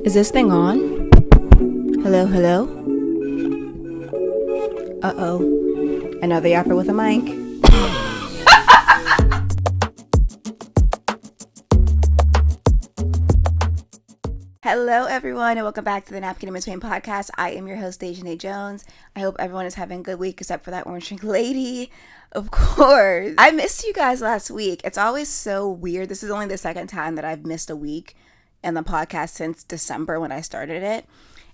Is this thing on? Hello, hello? Uh-oh. Another yapper with a mic. Hello, everyone, and welcome back to the Napkin in Between podcast. I am your host, Dejanay Jones. I hope everyone is having a good week, except for that orange drink lady. Of course. I missed you guys last week. It's always so weird. This is only the second time that I've missed a week in the podcast since December when I started it.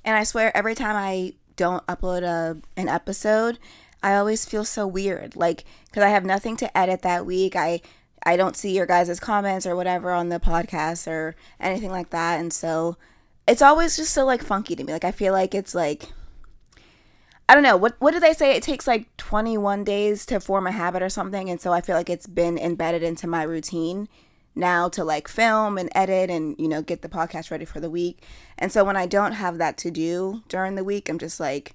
And I swear, every time I don't upload an episode, I always feel so weird. Like, because I have nothing to edit that week. I don't see your guys' comments or whatever on the podcast or anything like that. And so it's always just so, like, funky to me. Like, I feel like it's like, I don't know. What do they say? It takes like 21 days to form a habit or something. And so I feel like it's been embedded into my routine now to like film and edit and, you know, get the podcast ready for the week. And so when I don't have that to do during the week, I'm just like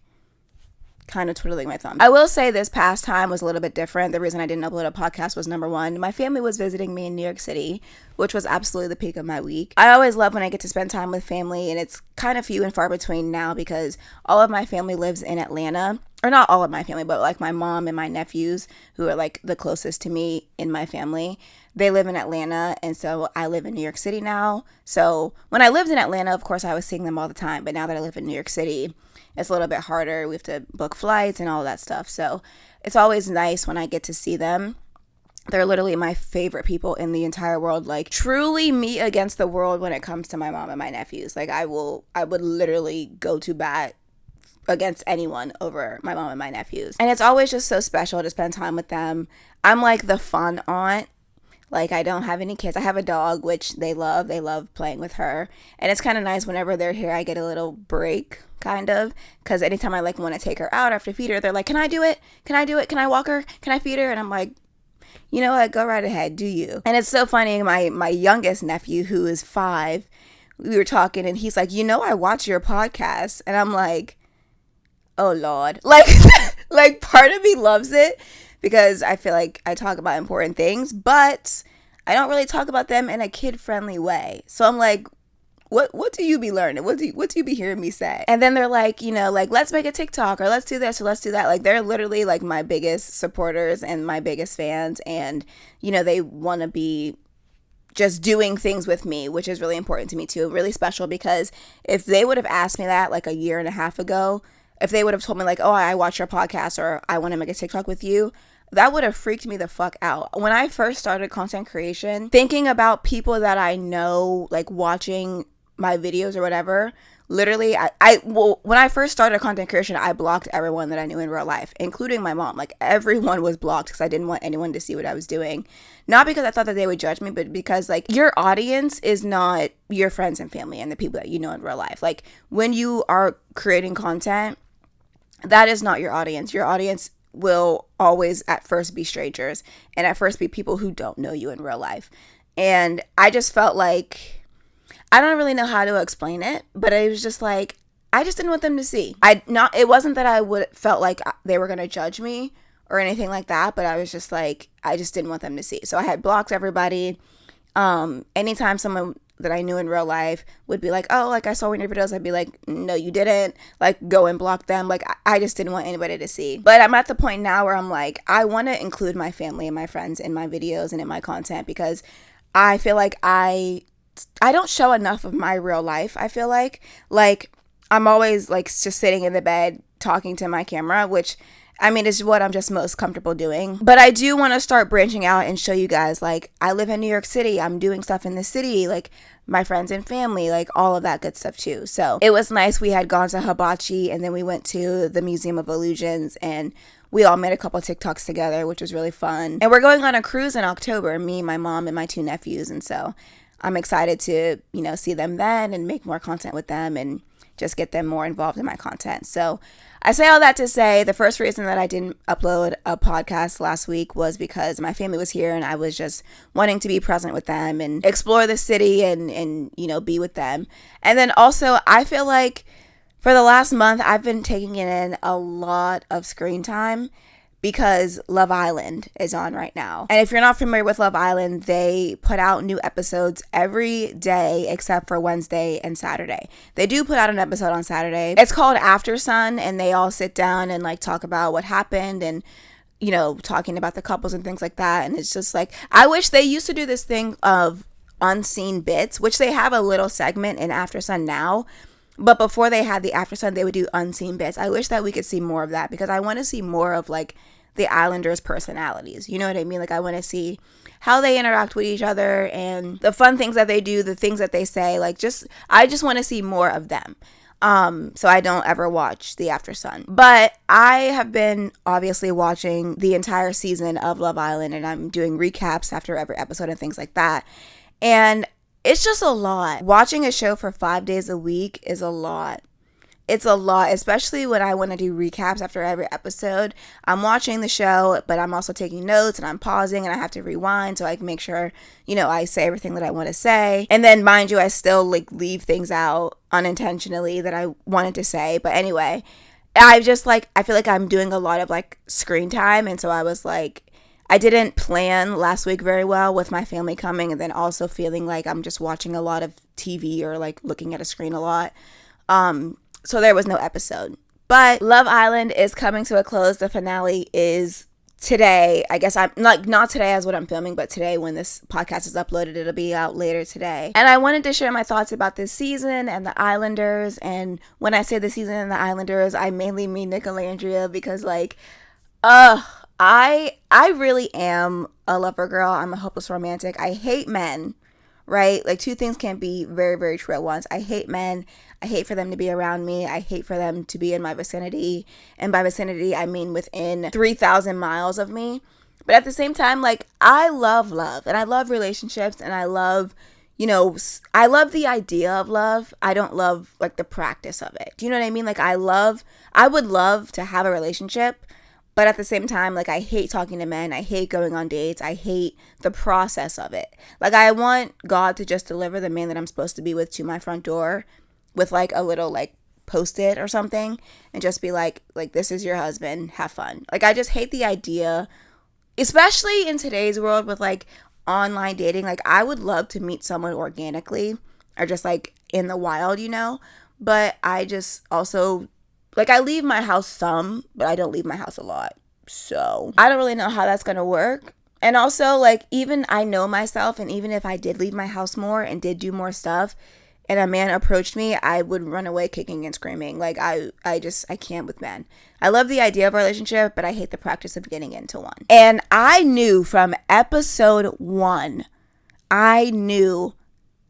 kind of twiddling my thumb. I will say this past time was a little bit different. The reason I didn't upload a podcast was, number one, my family was visiting me in New York City, which was absolutely the peak of my week. I always love when I get to spend time with family, and it's kind of few and far between now because all of my family lives in Atlanta. Or not all of my family, but like my mom and my nephews, who are like the closest to me in my family, they live in Atlanta, and so I live in New York City now. So when I lived in Atlanta, of course, I was seeing them all the time, but now that I live in New York City, it's a little bit harder. We have to book flights and all that stuff. So it's always nice when I get to see them. They're literally my favorite people in the entire world. Like, truly me against the world when it comes to my mom and my nephews. Like, I would literally go to bat against anyone over my mom and my nephews. And it's always just so special to spend time with them. I'm like the fun aunt. Like, I don't have any kids. I have a dog, which they love. They love playing with her. And it's kind of nice whenever they're here, I get a little break, kind of. Because anytime I, like, want to take her out after feed her, they're like, can I do it? Can I do it? Can I walk her? Can I feed her? And I'm like, you know what? Go right ahead. Do you? And it's so funny. My youngest nephew, who is 5, we were talking, and he's like, you know, I watch your podcast. And I'm like, oh, Lord. Like part of me loves it because I feel like I talk about important things, but I don't really talk about them in a kid-friendly way. So I'm like, what do you be learning? What do you be hearing me say? And then they're like, you know, like, let's make a TikTok, or let's do this, or let's do that. Like, they're literally like my biggest supporters and my biggest fans. And, you know, they want to be just doing things with me, which is really important to me too. Really special, because if they would have asked me that like a year and a half ago, if they would have told me like, oh, I watch your podcast, or I want to make a TikTok with you, that would have freaked me the fuck out. When I first started content creation, thinking about people that I know, like, watching my videos or whatever, literally, when I first started content creation, I blocked everyone that I knew in real life, including my mom. Like, everyone was blocked because I didn't want anyone to see what I was doing. Not because I thought that they would judge me, but because, like, your audience is not your friends and family and the people that you know in real life. Like, when you are creating content, that is not your audience. Your audience will always at first be strangers, and at first be people who don't know you in real life. And I just felt like, I don't really know how to explain it, but it was just like, I just didn't want them to see. It wasn't that I felt like they were going to judge me or anything like that, but I was just like, I just didn't want them to see. So I had blocked everybody. Anytime someone that I knew in real life would be like, oh, like, I saw one of your videos, I'd be like, no, you didn't. Like, go and block them. Like, I just didn't want anybody to see. But I'm at the point now where I'm like, I want to include my family and my friends in my videos and in my content, because I feel like I don't show enough of my real life. I feel like I'm always like just sitting in the bed talking to my camera, which, I mean, it's what I'm just most comfortable doing. But I do want to start branching out and show you guys, like, I live in New York City. I'm doing stuff in the city, like my friends and family, like all of that good stuff too. So it was nice. We had gone to Hibachi, and then we went to the Museum of Illusions, and we all made a couple TikToks together, which was really fun. And we're going on a cruise in October, me, my mom, and my 2 nephews. And so I'm excited to, you know, see them then and make more content with them and just get them more involved in my content. So I say all that to say, the first reason that I didn't upload a podcast last week was because my family was here, and I was just wanting to be present with them and explore the city and you know, be with them. And then also, I feel like for the last month, I've been taking in a lot of screen time because Love Island is on right now. And if you're not familiar with Love Island, they put out new episodes every day except for Wednesday and Saturday. They do put out an episode on Saturday. It's called After Sun, and they all sit down and like talk about what happened and, you know, talking about the couples and things like that. And it's just like, I wish they used to do this thing of unseen bits, which they have a little segment in After Sun now. But before they had the After Sun, they would do unseen bits. I wish that we could see more of that because I want to see more of like the Islanders' personalities. You know what I mean? Like I want to see how they interact with each other and the fun things that they do, the things that they say. Like I just want to see more of them. So I don't ever watch the After Sun. But I have been obviously watching the entire season of Love Island, and I'm doing recaps after every episode and things like that. And it's just a lot. Watching a show for 5 days a week is a lot. It's a lot, especially when I want to do recaps after every episode. I'm watching the show, but I'm also taking notes and I'm pausing and I have to rewind so I can make sure, you know, I say everything that I want to say. And then, mind you, I still like leave things out unintentionally that I wanted to say. But anyway, I feel like I'm doing a lot of like screen time. And so I was like, I didn't plan last week very well with my family coming and then also feeling like I'm just watching a lot of TV or like looking at a screen a lot. So there was no episode. But Love Island is coming to a close. The finale is today. I guess I'm not today as what I'm filming, but today when this podcast is uploaded, it'll be out later today. And I wanted to share my thoughts about this season and the Islanders. And when I say the season and the Islanders, I mainly mean Nicolandria because like, I really am a lover girl. I'm a hopeless romantic. I hate men, right? Like two things can't be very, very true at once. I hate men. I hate for them to be around me. I hate for them to be in my vicinity. And by vicinity, I mean within 3,000 miles of me. But at the same time, like I love love and I love relationships and I love, you know, I love the idea of love. I don't love like the practice of it. Do you know what I mean? Like I would love to have a relationship. But at the same time, like, I hate talking to men. I hate going on dates. I hate the process of it. Like, I want God to just deliver the man that I'm supposed to be with to my front door with, like, a little, like, Post-it or something. And just be like, this is your husband. Have fun. Like, I just hate the idea, especially in today's world with, like, online dating. Like, I would love to meet someone organically or just, like, in the wild, you know? But I just also... like, I leave my house some, but I don't leave my house a lot. So, I don't really know how that's going to work. And also, like, even I know myself, and even if I did leave my house more and did do more stuff, and a man approached me, I would run away kicking and screaming. Like, I can't with men. I love the idea of a relationship, but I hate the practice of getting into one. And I knew from episode 1, I knew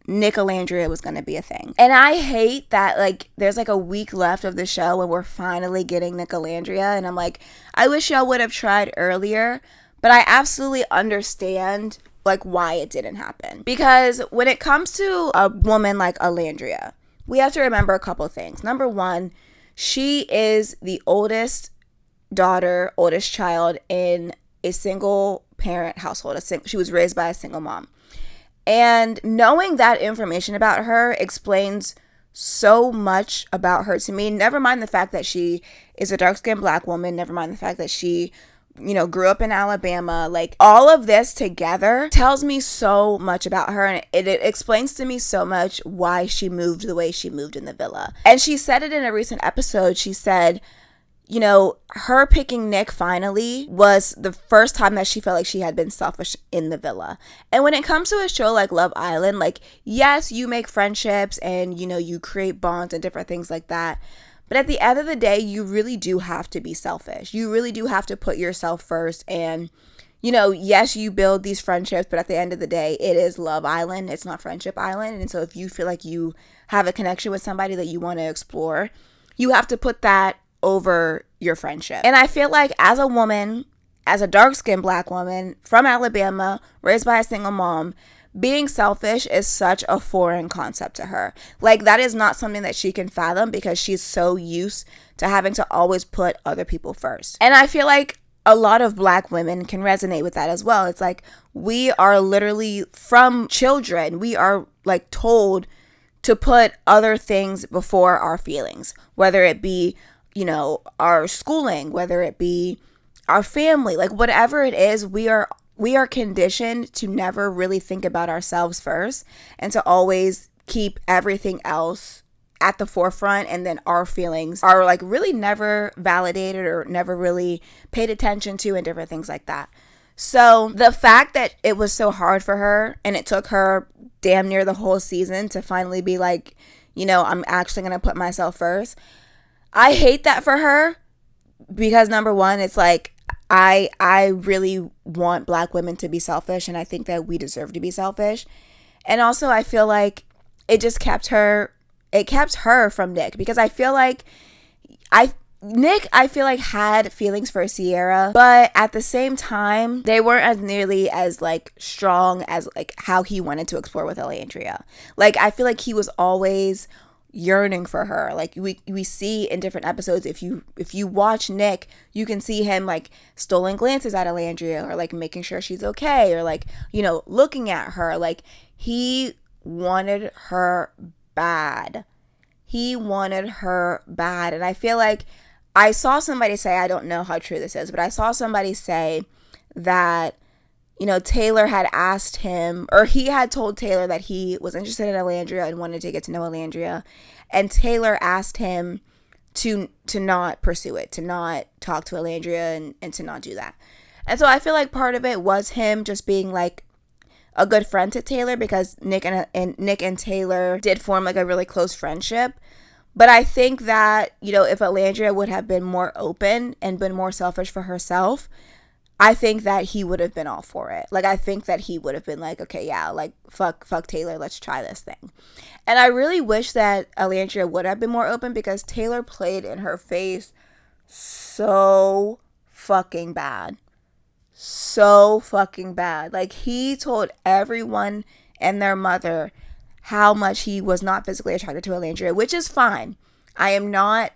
Nicolandria was going to be a thing. And I hate that, like, there's like a week left of the show and we're finally getting Nicolandria. And I'm like, I wish y'all would have tried earlier. But I absolutely understand, like, why it didn't happen. Because when it comes to a woman like Olandria, we have to remember a couple things. Number one, she is the oldest daughter, oldest child in a single parent household. She was raised by a single mom. And knowing that information about her explains so much about her to me. Never mind the fact that she is a dark-skinned black woman. Never mind the fact that she, you know, grew up in Alabama. Like, all of this together tells me so much about her. And it explains to me so much why she moved the way she moved in the villa. And she said it in a recent episode. She said, you know, her picking Nick finally was the first time that she felt like she had been selfish in the villa. And when it comes to a show like Love Island, like, yes, you make friendships and, you know, you create bonds and different things like that. But at the end of the day, you really do have to be selfish. You really do have to put yourself first. And, you know, yes, you build these friendships, but at the end of the day, it is Love Island. It's not Friendship Island. And so if you feel like you have a connection with somebody that you want to explore, you have to put that over your friendship. And I feel like as a woman, as a dark-skinned black woman from Alabama, raised by a single mom, being selfish is such a foreign concept to her. Like, that is not something that she can fathom because she's so used to having to always put other people first. And I feel like a lot of black women can resonate with that as well. It's like, we are literally, from children, we are like told to put other things before our feelings, whether it be, you know, our schooling, whether it be our family, like whatever it is, we are conditioned to never really think about ourselves first and to always keep everything else at the forefront, and then our feelings are like really never validated or never really paid attention to, and different things like that. So the fact that it was so hard for her and it took her damn near the whole season to finally be like, I'm actually going to put myself first. I hate that for her because number one, it's like, I really want Black women to be selfish, and I think that we deserve to be selfish. And also I feel like it just kept her from Nick, because I feel like Nick had feelings for Sierra, but at the same time, they weren't as nearly as like strong as like how he wanted to explore with Olandria. Like, I feel like he was always yearning for her. Like we see in different episodes, if you watch Nick, you can see him like stolen glances at Olandria, or like making sure she's okay, or like, looking at her. Like, he wanted her bad. And I feel like I saw somebody say, I don't know how true this is, but I saw somebody say that, Taylor had asked him, or he had told Taylor that he was interested in Olandria and wanted to get to know Olandria. And Taylor asked him to not pursue it, to not talk to Olandria, and to not do that. And so I feel like part of it was him just being like a good friend to Taylor, because Nick and Taylor did form like a really close friendship. But I think that, if Olandria would have been more open and been more selfish for herself, I think that he would have been all for it. Like, I think that he would have been like, okay, yeah, like, fuck Taylor, let's try this thing. And I really wish that Olandria would have been more open, because Taylor played in her face so fucking bad. So fucking bad. Like, he told everyone and their mother how much he was not physically attracted to Olandria, which is fine. I am not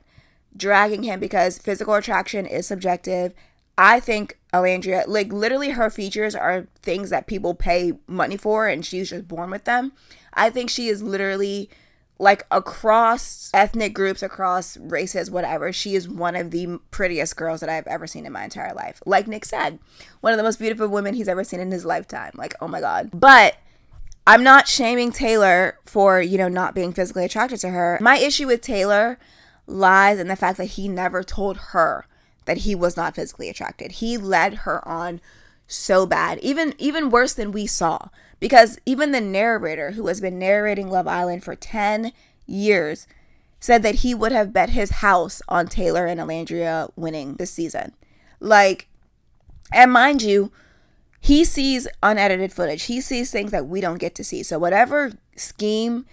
dragging him, because physical attraction is subjective. I think Olandria, like, literally her features are things that people pay money for, and she's just born with them. I think she is literally, like, across ethnic groups, across races, whatever, she is one of the prettiest girls that I've ever seen in my entire life. Like Nick said, one of the most beautiful women he's ever seen in his lifetime. Like, oh my God. But I'm not shaming Taylor for, not being physically attracted to her. My issue with Taylor lies in the fact that he never told her that he was not physically attracted. He led her on so bad, even worse than we saw, because even the narrator, who has been narrating Love Island for 10 years, said that he would have bet his house on Taylor and Olandria winning this season. Like, and mind you, he sees unedited footage. He sees things that we don't get to see. So whatever scheme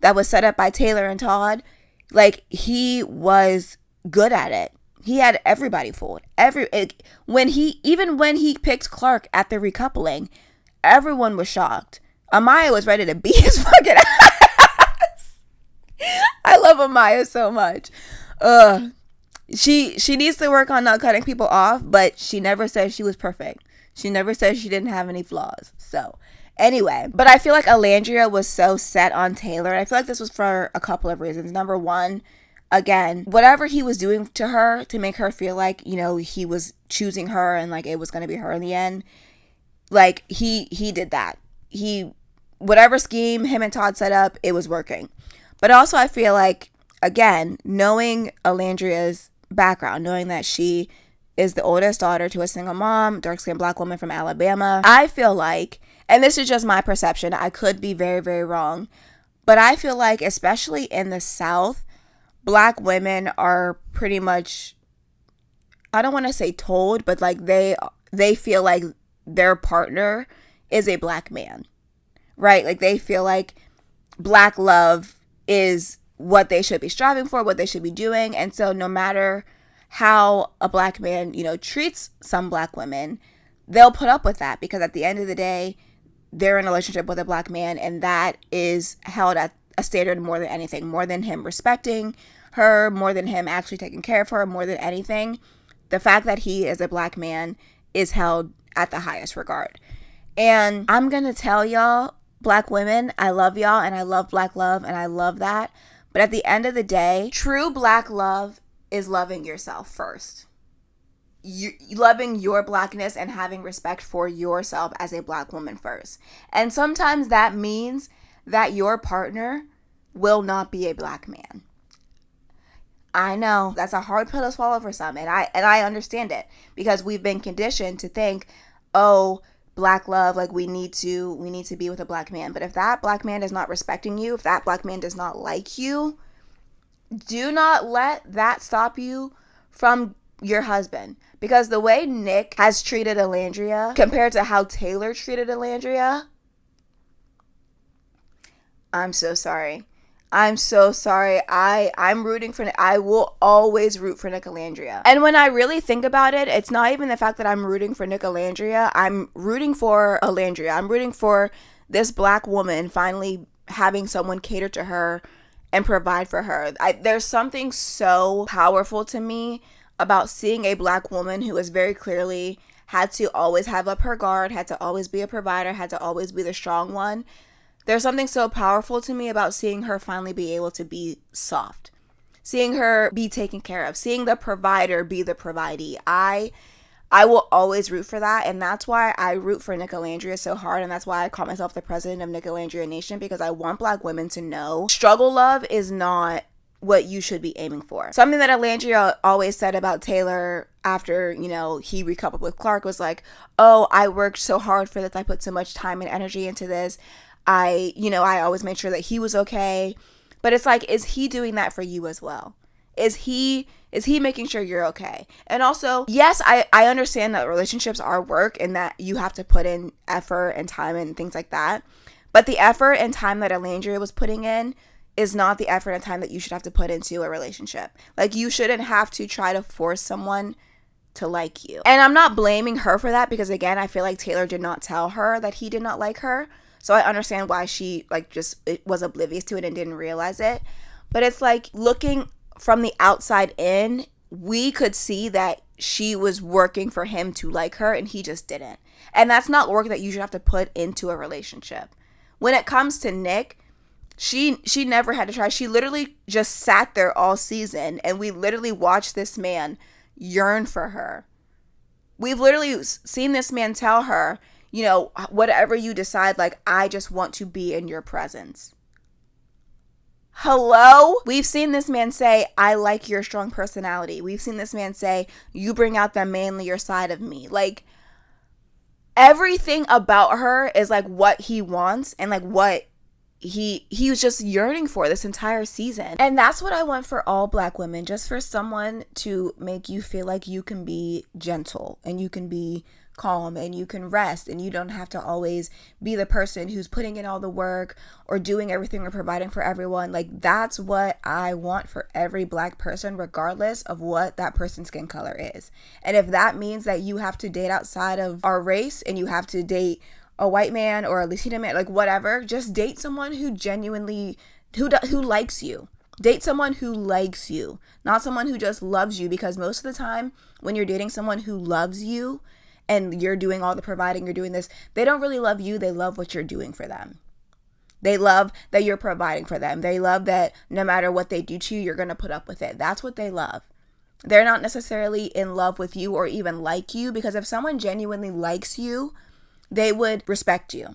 that was set up by Taylor and Todd, like, he was good at it. He had everybody fooled. When he picked Clark at the recoupling, everyone was shocked. Amaya was ready to beat his fucking ass. I love Amaya so much. She needs to work on not cutting people off, but she never said she was perfect. She never said she didn't have any flaws. So anyway, but I feel like Olandria was so set on Taylor. I feel like this was for a couple of reasons. Number one, again, whatever he was doing to her to make her feel like, he was choosing her and like it was going to be her in the end, like, he did that. Whatever scheme him and Todd set up, it was working. But also I feel like, again, knowing Olandria's background, knowing that she is the oldest daughter to a single mom, dark-skinned Black woman from Alabama, I feel like, and this is just my perception, I could be very, very wrong, but I feel like, especially in the South, Black women are pretty much, I don't want to say told, but like they feel like their partner is a Black man, right? Like, they feel like Black love is what they should be striving for, what they should be doing. And so no matter how a Black man, treats some Black women, they'll put up with that, because at the end of the day, they're in a relationship with a Black man, and that is held at a standard more than anything, more than him respecting her, more than him actually taking care of her, more than anything. The fact that he is a Black man is held at the highest regard. And I'm gonna tell y'all, Black women, I love y'all, and I love Black love, and I love that. But at the end of the day, true Black love is loving yourself first. loving your blackness and having respect for yourself as a black woman first. And sometimes that means that your partner will not be a black man. I know that's a hard pill to swallow for some, and I understand it, because we've been conditioned to think, oh, black love, like we need to be with a black man. But if that black man is not respecting you, if that black man does not like you, do not let that stop you from your husband. Because the way Nic has treated Olandria compared to how Taylor treated Olandria, I'm so sorry. I'm so sorry. I'm rooting for Nic. I will always root for Nicolandria. And when I really think about it, it's not even the fact that I'm rooting for Nicolandria. I'm rooting for Olandria. I'm rooting for this black woman finally having someone cater to her and provide for her. There's something so powerful to me about seeing a black woman who has very clearly had to always have up her guard, had to always be a provider, had to always be the strong one. There's something so powerful to me about seeing her finally be able to be soft, seeing her be taken care of, seeing the provider be the providee. I will always root for that, and that's why I root for Nicolandria so hard, and that's why I call myself the president of Nicolandria Nation, because I want black women to know struggle love is not what you should be aiming for. Something that Olandria always said about Taylor after, he recoupled with Clark was like, oh, I worked so hard for this, I put so much time and energy into this. I always made sure that he was okay. But it's like, is he doing that for you as well? Is he making sure you're okay? And also, yes, I understand that relationships are work and that you have to put in effort and time and things like that. But the effort and time that Olandria was putting in is not the effort and time that you should have to put into a relationship. Like, you shouldn't have to try to force someone to like you. And I'm not blaming her for that, because again, I feel like Taylor did not tell her that he did not like her. So I understand why she was oblivious to it and didn't realize it. But it's like, looking from the outside in, we could see that she was working for him to like her and he just didn't. And that's not work that you should have to put into a relationship. When it comes to Nic, she never had to try. She literally just sat there all season, and we literally watched this man yearn for her. We've literally seen this man tell her, whatever you decide, like, I just want to be in your presence. Hello? We've seen this man say, I like your strong personality. We've seen this man say, you bring out the manlier side of me. Like, everything about her is like what he wants and like what he was just yearning for this entire season. And that's what I want for all black women, just for someone to make you feel like you can be gentle and you can be calm and you can rest, and you don't have to always be the person who's putting in all the work or doing everything or providing for everyone. Like, that's what I want for every black person, regardless of what that person's skin color is. And if that means that you have to date outside of our race and you have to date a white man or a Latino man, like whatever, just date someone who genuinely who likes you. Date someone who likes you, not someone who just loves you, because most of the time when you're dating someone who loves you and you're doing all the providing, you're doing this, they don't really love you. They love what you're doing for them. They love that you're providing for them. They love that no matter what they do to you, you're going to put up with it. That's what they love. They're not necessarily in love with you or even like you, because if someone genuinely likes you, they would respect you.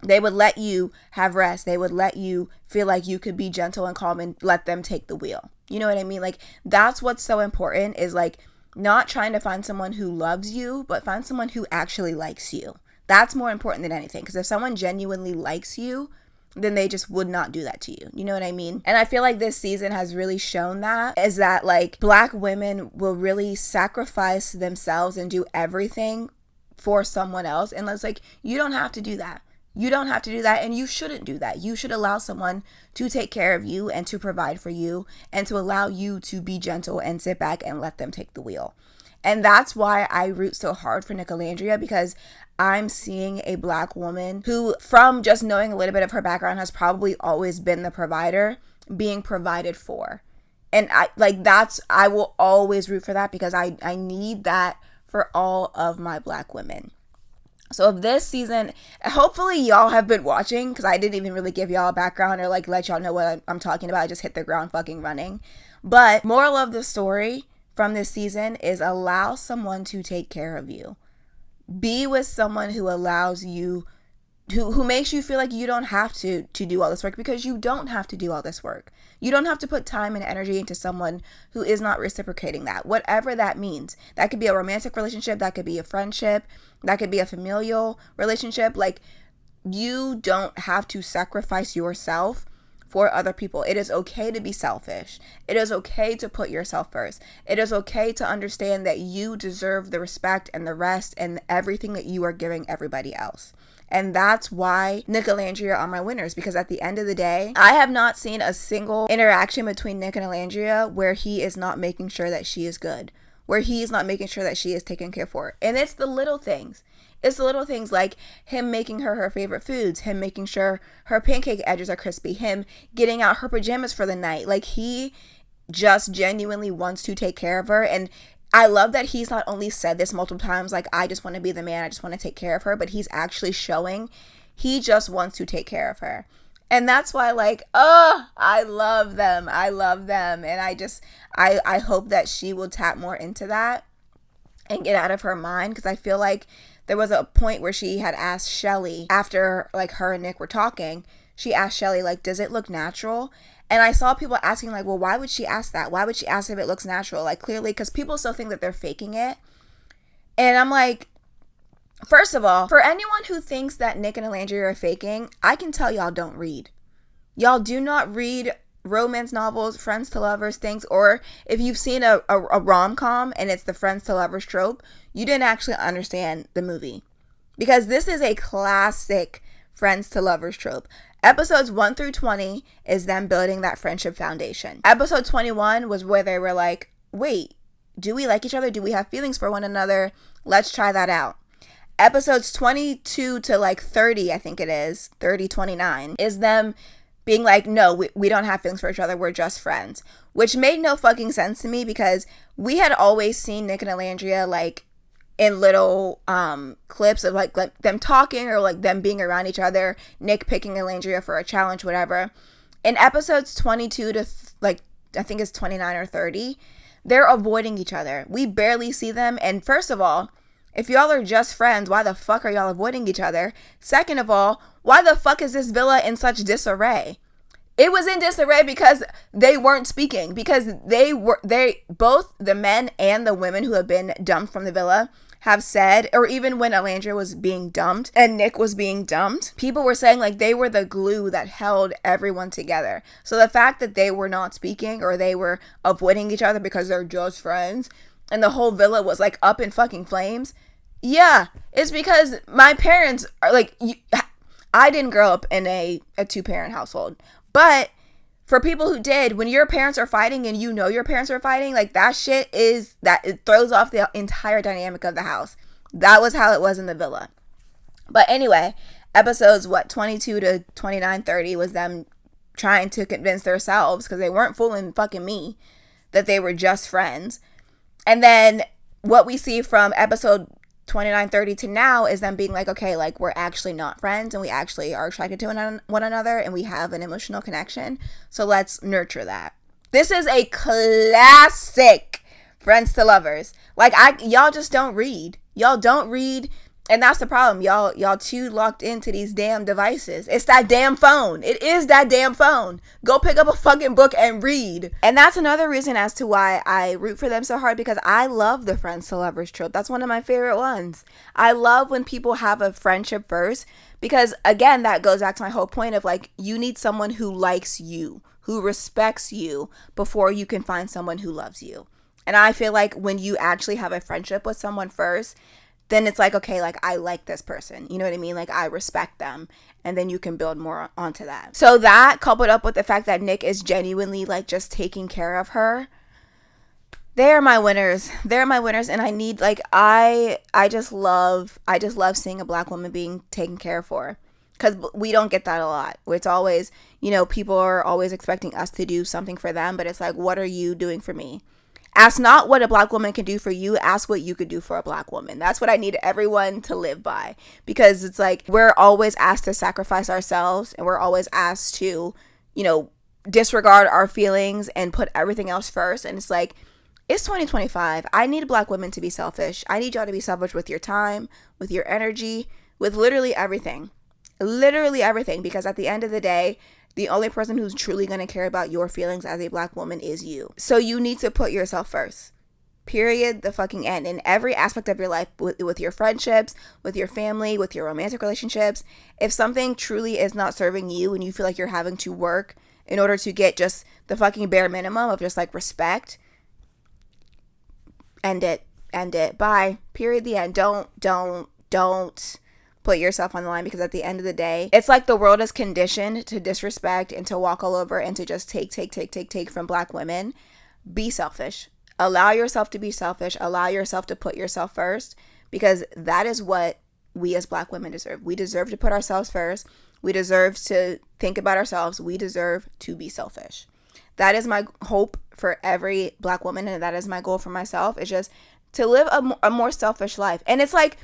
They would let you have rest. They would let you feel like you could be gentle and calm and let them take the wheel. You know what I mean? Like, that's what's so important, is like not trying to find someone who loves you, but find someone who actually likes you. That's more important than anything, because if someone genuinely likes you, then they just would not do that to you. You know what I mean? And I feel like this season has really shown that, is that like black women will really sacrifice themselves and do everything for someone else. And it's like, you don't have to do that. You don't have to do that, and you shouldn't do that. You should allow someone to take care of you and to provide for you and to allow you to be gentle and sit back and let them take the wheel. And that's why I root so hard for Nicolandria, because I'm seeing a black woman who, from just knowing a little bit of her background, has probably always been the provider, being provided for. And I will always root for that, because I need that for all of my black women. So if this season, hopefully y'all have been watching, because I didn't even really give y'all a background or like let y'all know what I'm talking about. I just hit the ground fucking running. But moral of the story from this season is allow someone to take care of you. Be with someone who allows you, who makes you feel like you don't have to do all this work, because you don't have to do all this work. You don't have to put time and energy into someone who is not reciprocating that, whatever that means. That could be a romantic relationship, that could be a friendship, that could be a familial relationship. Like, you don't have to sacrifice yourself for other people. It is okay to be selfish. It is okay to put yourself first. It is okay to understand that you deserve the respect and the rest and everything that you are giving everybody else. And that's why Nicolandria are my winners, because at the end of the day, I have not seen a single interaction between Nic and Olandria where he is not making sure that she is good, where he is not making sure that she is taken care for. And it's the little things. It's the little things like him making her favorite foods, him making sure her pancake edges are crispy, him getting out her pajamas for the night. Like, he just genuinely wants to take care of her. And I love that he's not only said this multiple times, like, I just want to be the man, I just want to take care of her, but he's actually showing he just wants to take care of her. And that's why, like, I love them. I love them. And I hope that she will tap more into that and get out of her mind, because I feel like there was a point where she had asked Shelly, after, like, her and Nic were talking, she asked Shelly, like, does it look natural? And I saw people asking, like, well, why would she ask that? Why would she ask if it looks natural? Like, clearly, because people still think that they're faking it. And I'm like, first of all, for anyone who thinks that Nic and Olandria are faking, I can tell y'all don't read. Y'all do not read romance novels, friends to lovers things, or if you've seen a rom-com and it's the friends to lovers trope, you didn't actually understand the movie. Because this is a classic friends to lovers trope. Episodes 1 through 20 is them building that friendship foundation. Episode 21 was where they were like, wait, do we like each other? Do we have feelings for one another? Let's try that out. Episodes 22 to like 30, I think it is, 30, 29, is them being like, no, we don't have feelings for each other. We're just friends. Which made no fucking sense to me, because we had always seen Nic and Olandria, like, in little clips of like them talking, or like them being around each other, Nic picking Olandria for a challenge, whatever. In episodes 22 to like, I think it's 29 or 30, they're avoiding each other. We barely see them. And first of all, if y'all are just friends, why the fuck are y'all avoiding each other? Second of all, why the fuck is this villa in such disarray? It was in disarray because they weren't speaking, because they both the men and the women who have been dumped from the villa have said, or even when Olandria was being dumped and Nic was being dumped, people were saying like they were the glue that held everyone together. So the fact that they were not speaking, or they were avoiding each other because they're just friends, and the whole villa was like up in fucking flames, yeah, it's because my parents are like, I didn't grow up in a two-parent household, but for people who did, when your parents are fighting and you know your parents are fighting, like, that shit is, that it throws off the entire dynamic of the house. That was how it was in the villa. But anyway, episodes 22 to 29, 30 was them trying to convince themselves, because they weren't fooling fucking me, that they were just friends. And then what we see from episode 29, 30 to now is them being like, okay, like, we're actually not friends, and we actually are attracted to one another, and we have an emotional connection, so let's nurture that. This is a classic friends to lovers. Like, y'all just don't read. Y'all don't read, and that's the problem. Y'all too locked into these damn devices. It's that damn phone. It is that damn phone. Go pick up a fucking book and read. And that's another reason as to why I root for them so hard, because I love the friends to lovers trope. That's one of my favorite ones. I love when people have a friendship first, because again, that goes back to my whole point of like, you need someone who likes you, who respects you, before you can find someone who loves you. And I feel like when you actually have a friendship with someone first, then it's like, okay, like, I like this person. You know what I mean? Like, I respect them. And then you can build more onto that. So that, coupled up with the fact that Nic is genuinely, like, just taking care of her, they're my winners. They're my winners. And I need, like, I just love seeing a Black woman being taken care for. Because we don't get that a lot. It's always, you know, people are always expecting us to do something for them. But it's like, what are you doing for me? Ask not what a Black woman can do for you. Ask what you could do for a Black woman. That's what I need everyone to live by. Because it's like, we're always asked to sacrifice ourselves. And we're always asked to, you know, disregard our feelings and put everything else first. And it's like, It's 2025. I need Black women to be selfish. I need y'all to be selfish with your time, with your energy, with literally everything. Literally everything. Because at the end of the day, the only person who's truly going to care about your feelings as a Black woman is you. So you need to put yourself first. Period. The fucking end. In every aspect of your life, with your friendships, with your family, with your romantic relationships. If something truly is not serving you and you feel like you're having to work in order to get just the fucking bare minimum of just like respect, end it. Bye. Period. The end. Don't put yourself on the line, because at the end of the day, it's like the world is conditioned to disrespect and to walk all over and to just take from Black women. Be selfish. Allow yourself to be selfish. Allow yourself to put yourself first, because that is what we as Black women deserve. We deserve to put ourselves first. We deserve to think about ourselves. We deserve to be selfish. That is my hope for every Black woman, and that is my goal for myself, is just to live a more selfish life. And it's like,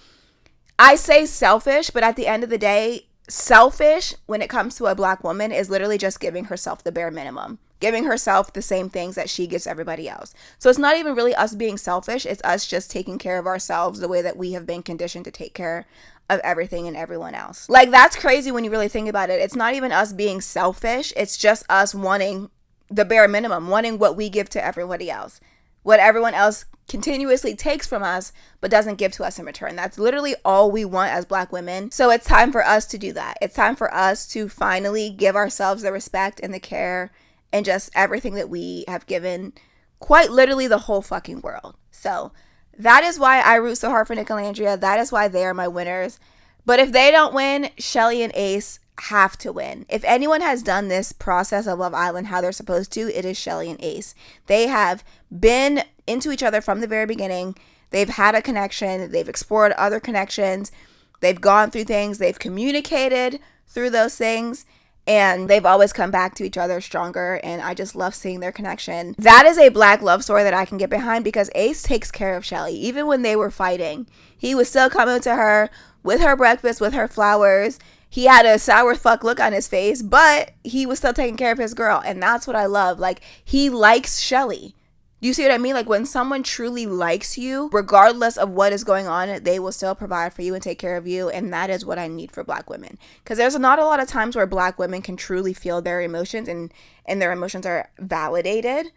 I say selfish, but at the end of the day, selfish when it comes to a Black woman is literally just giving herself the bare minimum, giving herself the same things that she gives everybody else. So it's not even really us being selfish. It's us just taking care of ourselves the way that we have been conditioned to take care of everything and everyone else. Like, that's crazy when you really think about it. It's not even us being selfish. It's just us wanting the bare minimum, wanting what we give to everybody else, what everyone else continuously takes from us but doesn't give to us in return. That's literally all we want as Black women. So it's time for us to do that. It's time for us to finally give ourselves the respect and the care and just everything that we have given quite literally the whole fucking world. So that is why I root so hard for Nicolandria. That is why they are my winners. But if they don't win, Shelly and Ace have to win. If anyone has done this process of Love Island how they're supposed to, it is Shelly and Ace. They have been into each other from the very beginning. They've had a connection. They've explored other connections. They've gone through things. They've communicated through those things. And they've always come back to each other stronger. And I just love seeing their connection. That is a Black love story that I can get behind, because Ace takes care of Shelly. Even when they were fighting, he was still coming to her with her breakfast, with her flowers. He had a sour fuck look on his face, but he was still taking care of his girl. And that's what I love. Like, he likes Shelly. You see what I mean? Like, when someone truly likes you, regardless of what is going on, they will still provide for you and take care of you. And that is what I need for Black women. Because there's not a lot of times where Black women can truly feel their emotions and their emotions are validated.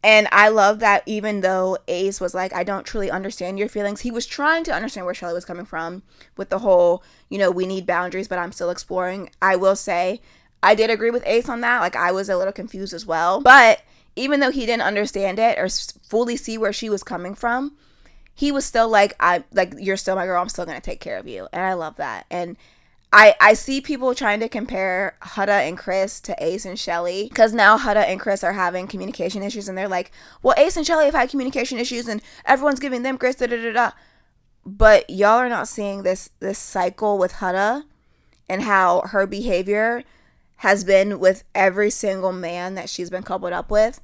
And I love that even though Ace was like, I don't truly understand your feelings, he was trying to understand where Shelly was coming from with the whole, we need boundaries, but I'm still exploring. I will say, I did agree with Ace on that. Like, I was a little confused as well. But even though he didn't understand it or fully see where she was coming from, he was still like, you're still my girl. I'm still going to take care of you. And I love that. And I see people trying to compare Huda and Chris to Ace and Shelly, because now Huda and Chris are having communication issues, and they're like, well, Ace and Shelly have had communication issues and everyone's giving them grace, da-da-da-da. But y'all are not seeing this cycle with Huda and how her behavior has been with every single man that she's been coupled up with,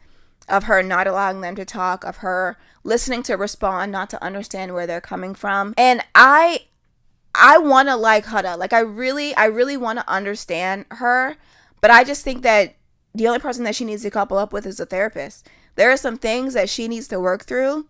of her not allowing them to talk, of her listening to respond, not to understand where they're coming from. And I want to like Huda. Like, I really want to understand her. But I just think that the only person that she needs to couple up with is a therapist. There are some things that she needs to work through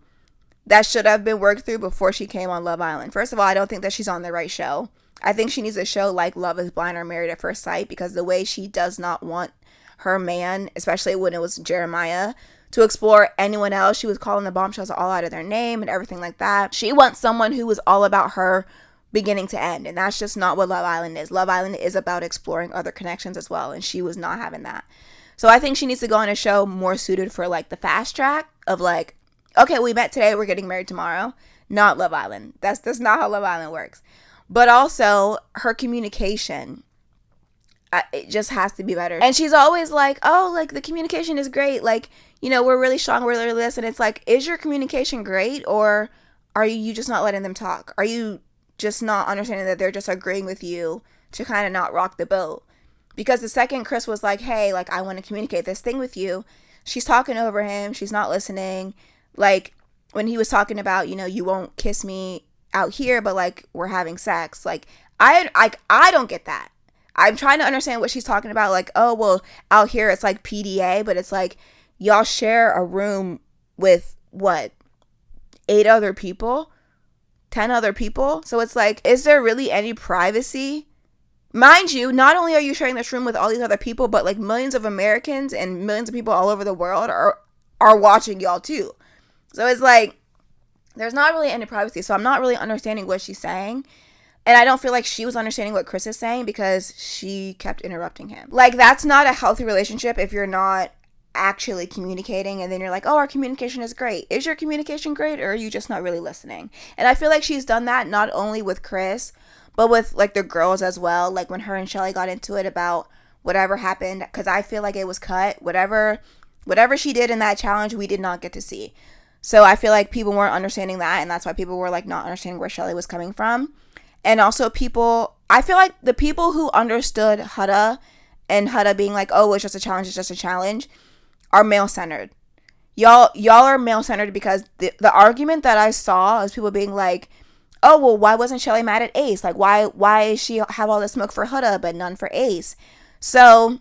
that should have been worked through before she came on Love Island. First of all, I don't think that she's on the right show. I think she needs a show like Love is Blind or Married at First Sight, because the way she does not want her man, especially when it was Jeremiah, to explore anyone else. She was calling the bombshells all out of their name and everything like that. She wants someone who was all about her beginning to end, and that's just not what Love Island is. Love Island is about exploring other connections as well, and she was not having that. So I think she needs to go on a show more suited for like the fast track of like, okay, we met today, we're getting married tomorrow. Not Love Island. That's not how Love Island works. But also her communication, it just has to be better. And she's always like, oh, like the communication is great, like, we're really strong, we're really this. And it's like, is your communication great, or are you just not letting them talk? Are you just not understanding that they're just agreeing with you to kind of not rock the boat? Because the second Chris was like, hey, like, I want to communicate this thing with you, she's talking over him, she's not listening. Like, when he was talking about, you won't kiss me out here, but like, we're having sex. Like, I don't get that. I'm trying to understand what she's talking about. Like, oh, well, out here it's like PDA, but it's like y'all share a room with what, 8 other people, 10 other people. So it's like, is there really any privacy? Mind you, not only are you sharing this room with all these other people, but like millions of Americans and millions of people all over the world are watching y'all too. So it's like, there's not really any privacy. So I'm not really understanding what she's saying. And I don't feel like she was understanding what Chris is saying because she kept interrupting him. Like, that's not a healthy relationship if you're not actually communicating, and then you're like, oh, our communication is great. Is your communication great, or are you just not really listening? And I feel like she's done that not only with Chris, but with like the girls as well. Like when her and Shelly got into it about whatever happened, because I feel like it was cut. Whatever she did in that challenge, we did not get to see. So I feel like people weren't understanding that, and that's why people were like not understanding where Shelly was coming from. And also I feel like the people who understood Huda and Huda being like, oh, it's just a challenge, are male-centered. Y'all are male-centered because the argument that I saw is people being like, oh, well, why wasn't Shelly mad at Ace? Like, why she have all the smoke for Huda but none for Ace? So,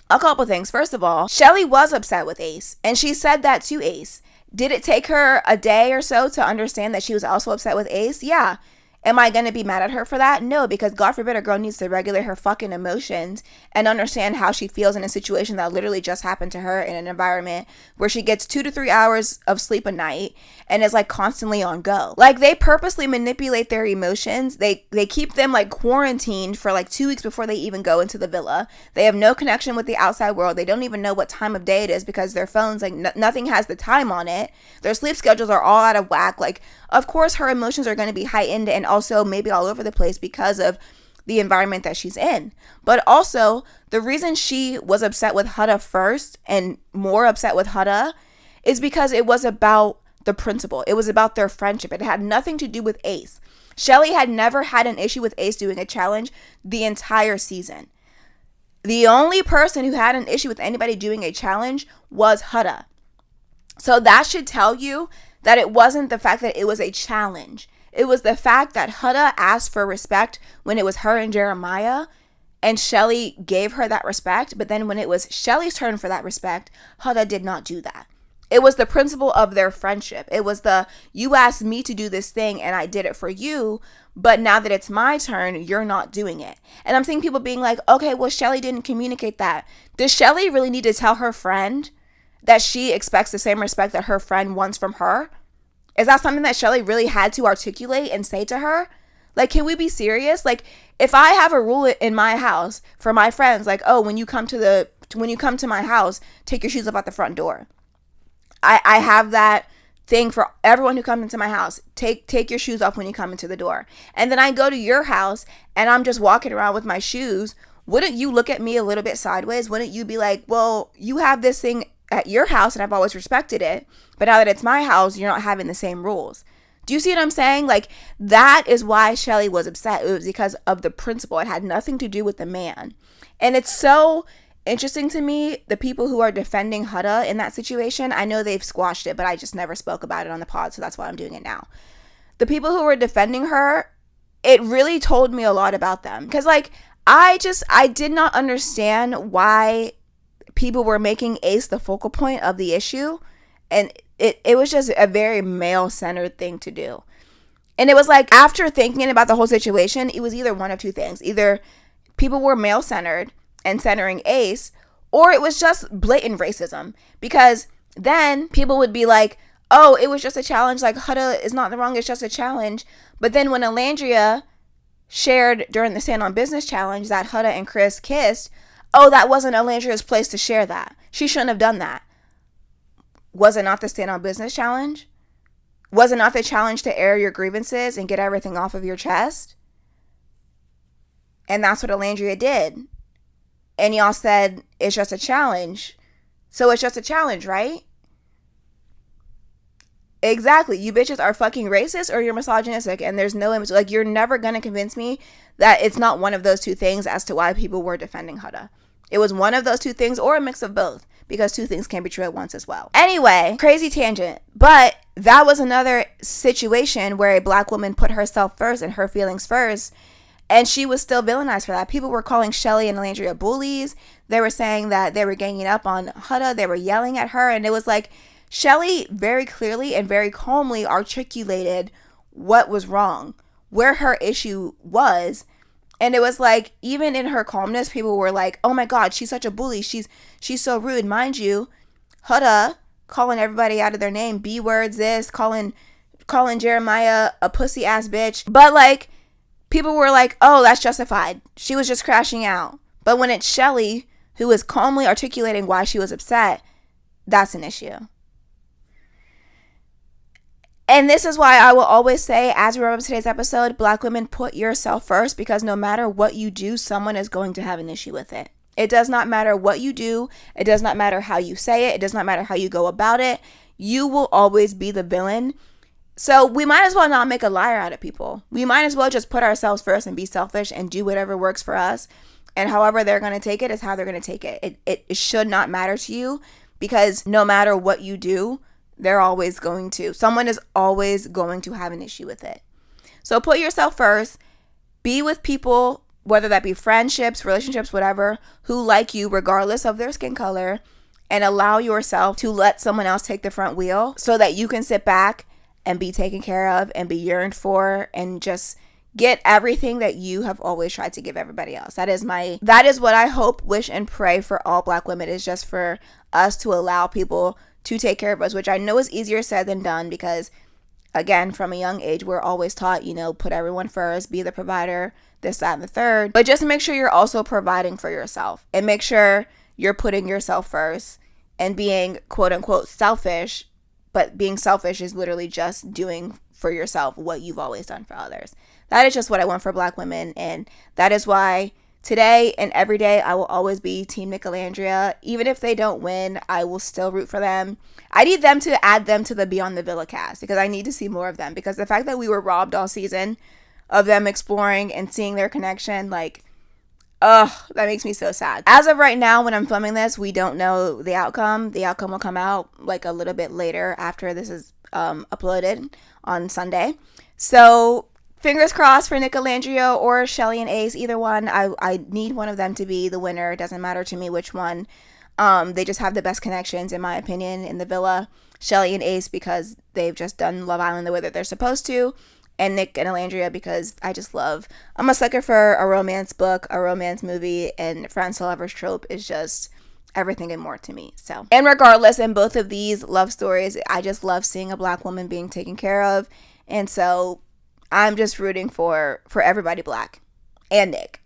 a couple things. First of all, Shelly was upset with Ace, and she said that to Ace. Did it take her a day or so to understand that she was also upset with Ace? Yeah. Am I going to be mad at her for that? No, because God forbid a girl needs to regulate her fucking emotions and understand how she feels in a situation that literally just happened to her in an environment where she gets 2 to 3 hours of sleep a night and is like constantly on go. Like, they purposely manipulate their emotions. They keep them like quarantined for like 2 weeks before they even go into the villa. They have no connection with the outside world. They don't even know what time of day it is because their phones, like nothing has the time on it. Their sleep schedules are all out of whack. Like, of course her emotions are going to be heightened and also maybe all over the place because of the environment that she's in. But also, the reason she was upset with Huda first and more upset with Huda is because it was about the principle. It was about their friendship. It had nothing to do with Ace. Shelly had never had an issue with Ace doing a challenge the entire season. The only person who had an issue with anybody doing a challenge was Huda. So that should tell you that it wasn't the fact that it was a challenge. It was the fact that Huda asked for respect when it was her and Jeremiah, and Shelly gave her that respect. But then when it was Shelly's turn for that respect, Huda did not do that. It was the principle of their friendship. It was you asked me to do this thing and I did it for you, but now that it's my turn, you're not doing it. And I'm seeing people being like, okay, well, Shelly didn't communicate that. Does Shelly really need to tell her friend that she expects the same respect that her friend wants from her? Is that something that Shelly really had to articulate and say to her? Like, can we be serious? Like, if I have a rule in my house for my friends, like, oh, when you come to my house, take your shoes off at the front door. I have that thing for everyone who comes into my house. Take your shoes off when you come into the door. And then I go to your house and I'm just walking around with my shoes. Wouldn't you look at me a little bit sideways? Wouldn't you be like, well, you have this thing at your house and I've always respected it, but now that it's my house, you're not having the same rules. Do you see what I'm saying? Like, that is why Shelly was upset. It was because of the principle. It had nothing to do with the man. And it's so interesting to me, the people who are defending Huda in that situation. I know they've squashed it, but I just never spoke about it on the pod, so that's why I'm doing it now. The people who were defending her, it really told me a lot about them. Because, like, I did not understand why people were making Ace the focal point of the issue. And it was just a very male-centered thing to do. And it was like, after thinking about the whole situation, it was either one of two things. Either people were male-centered and centering Ace, or it was just blatant racism. Because then people would be like, oh, it was just a challenge. Like, Huda is not the wrong, it's just a challenge. But then when Olandria shared during the Stand on Business challenge that Huda and Chris kissed, oh, that wasn't Olandria's place to share that. She shouldn't have done that. Was it not the Stand on Business challenge? Was it not the challenge to air your grievances and get everything off of your chest? And that's what Olandria did. And y'all said, it's just a challenge. So it's just a challenge, right? Exactly. You bitches are fucking racist or you're misogynistic, and there's no image. Like, you're never going to convince me that it's not one of those two things as to why people were defending Huda. It was one of those two things or a mix of both, because two things can be true at once as well. Anyway, crazy tangent. But that was another situation where a black woman put herself first and her feelings first, and she was still villainized for that. People were calling Shelly and Olandria bullies. They were saying that they were ganging up on Huda. They were yelling at her, and it was like, Shelly very clearly and very calmly articulated what was wrong, where her issue was. And it was like, even in her calmness, people were like, oh my God, she's such a bully. She's so rude. Mind you, Huda calling everybody out of their name, B words, this, calling Jeremiah a pussy ass bitch. But like, people were like, oh, that's justified. She was just crashing out. But when it's Shelly who is calmly articulating why she was upset, that's an issue. And this is why I will always say, as we wrap up today's episode, Black women, put yourself first, because no matter what you do, someone is going to have an issue with it. It does not matter what you do. It does not matter how you say it. It does not matter how you go about it. You will always be the villain. So we might as well not make a liar out of people. We might as well just put ourselves first and be selfish and do whatever works for us. And however they're going to take it is how they're going to take it. It should not matter to you, because no matter what you do, someone is always going to have an issue with it. So put yourself first. Be with people, whether that be friendships, relationships, whatever, who like you regardless of their skin color, and allow yourself to let someone else take the front wheel so that you can sit back and be taken care of and be yearned for and just get everything that you have always tried to give everybody else. That is what I hope, wish, and pray for all Black women, is just for us to allow people to take care of us, which I know is easier said than done, because again, from a young age, we're always taught, put everyone first, be the provider, this, that, and the third. But just make sure you're also providing for yourself, and make sure you're putting yourself first and being quote unquote selfish. But being selfish is literally just doing for yourself what you've always done for others. That is just what I want for Black women. And that is why today and every day I will always be Team Nicolandria. Even if they don't win, I will still root for them. I need them to add them to the Beyond the Villa cast, because I need to see more of them. Because the fact that we were robbed all season of them exploring and seeing their connection, that makes me so sad. As of right now, when I'm filming this, we don't know the outcome. The outcome will come out a little bit later after this is uploaded on Sunday. So fingers crossed for Nicolandria or Shelly and Ace, either one. I need one of them to be the winner. It doesn't matter to me which one. They just have the best connections, in my opinion, in the villa. Shelly and Ace, because they've just done Love Island the way that they're supposed to. And Nic and Olandria, because I'm a sucker for a romance book, a romance movie, and Friends to Lovers trope is just everything and more to me. So, and regardless, in both of these love stories, I just love seeing a Black woman being taken care of. And so I'm just rooting for everybody Black and Nic.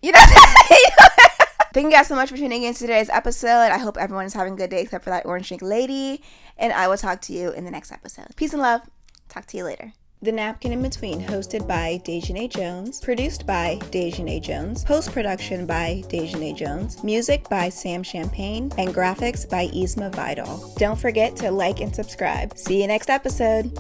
Thank you guys so much for tuning in to today's episode. I hope everyone is having a good day except for that orange drink lady. And I will talk to you in the next episode. Peace and love. Talk to you later. The Napkin in Between, hosted by Dejanay Jones, produced by Dejanay Jones, post-production by Dejanay Jones, music by Sam Champagne, and graphics by Isma Vidal. Don't forget to like and subscribe. See you next episode.